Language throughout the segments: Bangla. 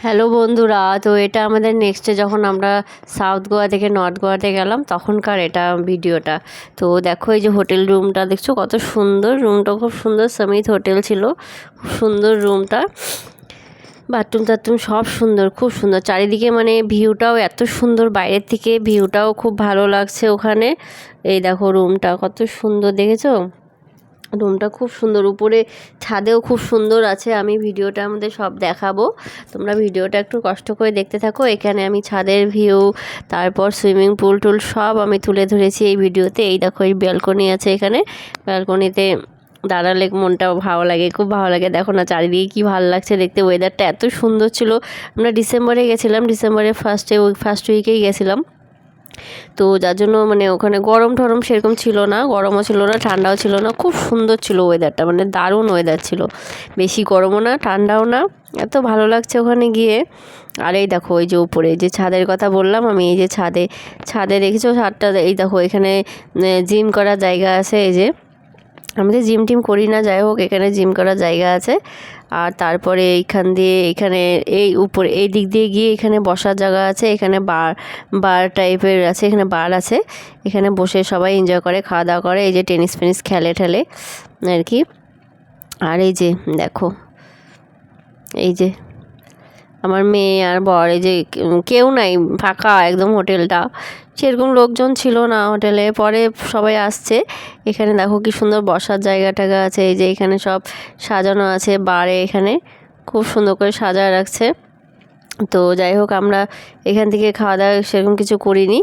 হ্যালো বন্ধুরা, তো এটা আমাদের নেক্সটে যখন আমরা সাউথ গোয়া থেকে নর্থ গোয়াতে গেলাম তখনকার এটা ভিডিওটা। তো দেখো এই যে হোটেল রুমটা দেখছো কত সুন্দর, রুমটা খুব সুন্দর, সমিত হোটেল ছিল, খুব সুন্দর রুমটা, বাথরুম টাথরুম সব সুন্দর, খুব সুন্দর চারিদিকে, মানে ভিউটাও এত সুন্দর, বাইরের থেকে ভিউটাও খুব ভালো লাগছে ওখানে। এই দেখো রুমটা কত সুন্দর, দেখেছো রুমটা খুব সুন্দর, উপরে ছাদেও খুব সুন্দর আছে। আমি ভিডিওটা আমাদের সব দেখাবো, তোমরা ভিডিওটা একটু কষ্ট করে দেখতে থাকো। এখানে আমি ছাদের ভিউ, তারপর সুইমিং পুল টুল সব আমি তুলে ধরেছি এই ভিডিওতে। এই দেখো এই ব্যালকনি আছে, এখানে ব্যালকনিতে দাঁড়ালে মনটাও ভালো লাগে, খুব ভালো লাগে। দেখো না চারিদিকে কী ভালো লাগছে দেখতে, ওয়েদারটা এত সুন্দর ছিল। আমরা ডিসেম্বরে গেছিলাম, ডিসেম্বরের ফার্স্ট উইকেই গেছিলাম। তো যার জন্য মানে ওখানে গরম টরম সেরকম ছিল না, গরমও ছিল না ঠান্ডাও ছিল না, খুব সুন্দর ছিল ওয়েদারটা, মানে দারুণ ওয়েদার ছিল, বেশি গরমও না ঠান্ডাও না, এত ভালো লাগছে ওখানে গিয়ে। আর এই দেখো ওই যে উপরে যে ছাদের কথা বললাম আমি, এই যে ছাদে দেখেছো ছাদটা, এই দেখো এখানে জিম করার জায়গা আছে। এই যে আমি তো জিম টিম করি না, যাই হোক এখানে জিম করার জায়গা আছে। আর তারপরে এইখান দিয়ে এখানে এই উপরে এই দিক দিয়ে গিয়ে এখানে বসার জায়গা আছে, এখানে বার টাইপের আছে, এখানে বার আছে, এখানে বসে সবাই এনজয় করে, খাওয়া দাওয়া করে, এই যে টেনিস ফেনিস খেলে ঠেলে আর কি। আর এই যে দেখো এই যে আমার মেয়ে আর বর, এই যে কেউ নাই, ফাঁকা একদম হোটেলটা, সেরকম লোকজন ছিল না হোটেলে, পরে সবাই আসছে। এখানে দেখো কি সুন্দর বসার জায়গা টাগা আছে, এই যে এখানে সব সাজানো আছে বারে, এখানে খুব সুন্দর করে সাজায় রাখছে। তো যাই হোক আমরা এখান থেকে খাওয়া দাওয়া সেরকম কিছু করিনি।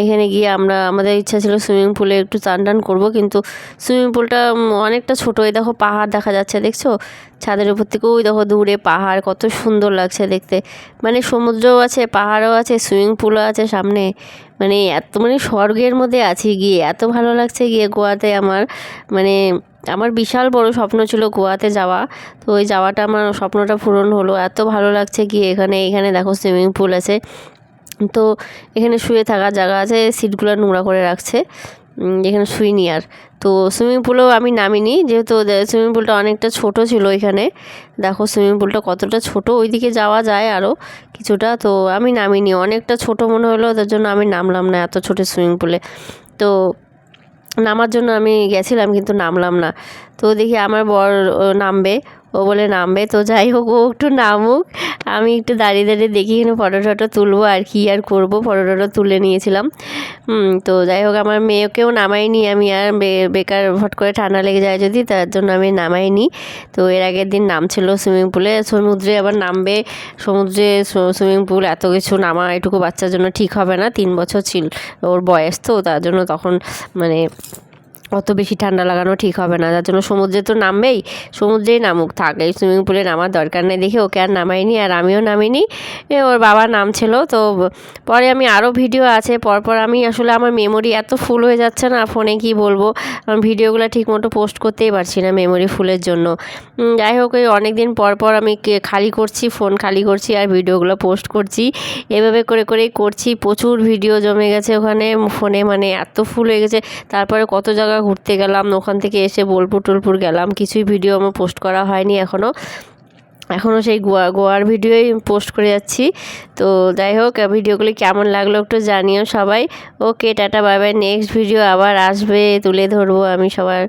এখানে গিয়ে আমাদের ইচ্ছা ছিল সুইমিং পুলে একটু চান টান করবো, কিন্তু সুইমিং পুলটা অনেকটা ছোটো। এই দেখো পাহাড় দেখা যাচ্ছে, দেখছো ছাদের উপর থেকে ওই দেখো দূরে পাহাড়, কত সুন্দর লাগছে দেখতে, মানে সমুদ্রও আছে, পাহাড়ও আছে, সুইমিং পুলও আছে সামনে, মানে এত মানে স্বর্গের মধ্যে আছি গিয়ে, এত ভালো লাগছে গিয়ে গোয়াতে। আমার বিশাল বড় স্বপ্ন ছিল গোয়াতে যাওয়া, তো ওই যাওয়াটা আমার স্বপ্নটা পূরণ হলো, এত ভালো লাগছে গিয়ে। এখানে দেখো সুইমিং পুল আছে, তো এখানে শুয়ে থাকার জায়গা আছে, সিটগুলো নোংরা করে রাখছে, এখানে শুইনি আর। তো সুইমিং পুলেও আমি নামিনি, যেহেতু সুইমিং পুলটা অনেকটা ছোট ছিল। এখানে দেখো সুইমিং পুলটা কতটা ছোট, ওইদিকে যাওয়া যায় আরও কিছুটা, তো আমি নামিনি, অনেকটা ছোট মনে হলো, তার জন্য আমি নামলাম না এত ছোট সুইমিং পুলে। তো নামার জন্য আমি গেছিলাম কিন্তু নামলাম না। তো দেখি আমার বর নামবে, ও বলে নামবে, তো যাই হোক ও একটু নামুক, আমি একটু দাঁড়িয়ে দাঁড়িয়ে দেখি এখানে ফটো টটো তুলবো, আর কি আর করবো, ফটো টটো তুলে নিয়েছিলাম। তো যাই হোক আমার মেয়েকেও নামাইনি আমি, আর বেকার ভট করে ঠান্ডা লেগে যায় যদি, তার জন্য আমি নামাইনি। তো এর আগের দিন নামছিল সুইমিং পুলে, সমুদ্রে আবার নামবে, সমুদ্রে সুইমিং পুল এত কিছু নামা এটুকু বাচ্চার জন্য ঠিক হবে না, 3 বছর ছিল ওর বয়স, তো তার জন্য তখন মানে অত বেশি ঠান্ডা লাগানো ঠিক হবে না, যার জন্য সমুদ্রে তো নামবেই, সমুদ্রেই নামুক, থাক, এই সুইমিং পুলে নামার দরকার নেই দেখে ওকে আর নামাইনি, আর আমিও নামিনি। ওর বাবা নামছিল। তো পরে আমি আরও ভিডিও আছে পরপর, আমি আসলে আমার মেমোরি এত ফুল হয়ে যাচ্ছে না ফোনে, কি বলবো, আমি ভিডিওগুলো ঠিকমতো পোস্ট করতেই পারছি না মেমোরি ফুলের জন্য। যাই হোক এই অনেক দিন পর আমি খালি করছি, ফোন খালি করছি আর ভিডিওগুলো পোস্ট করছি, এভাবে করেই করছি। প্রচুর ভিডিও জমে গেছে ওখানে ফোনে, মানে এত ফুল হয়ে গেছে। তারপরে কত জায়গা ঘুরতে গেলাম, ওখান থেকে এসে বোলপুর টোলপুর গেলাম, কিছুই ভিডিও আমার পোস্ট করা হয়নি এখনও সেই গোয়ার ভিডিওই পোস্ট করে যাচ্ছি। তো যাই হোক ভিডিওগুলি কেমন লাগলো একটু জানিও সবাই। ওকে tata bye bye, next video আবার আসবে, তুলে ধরবো আমি সবার।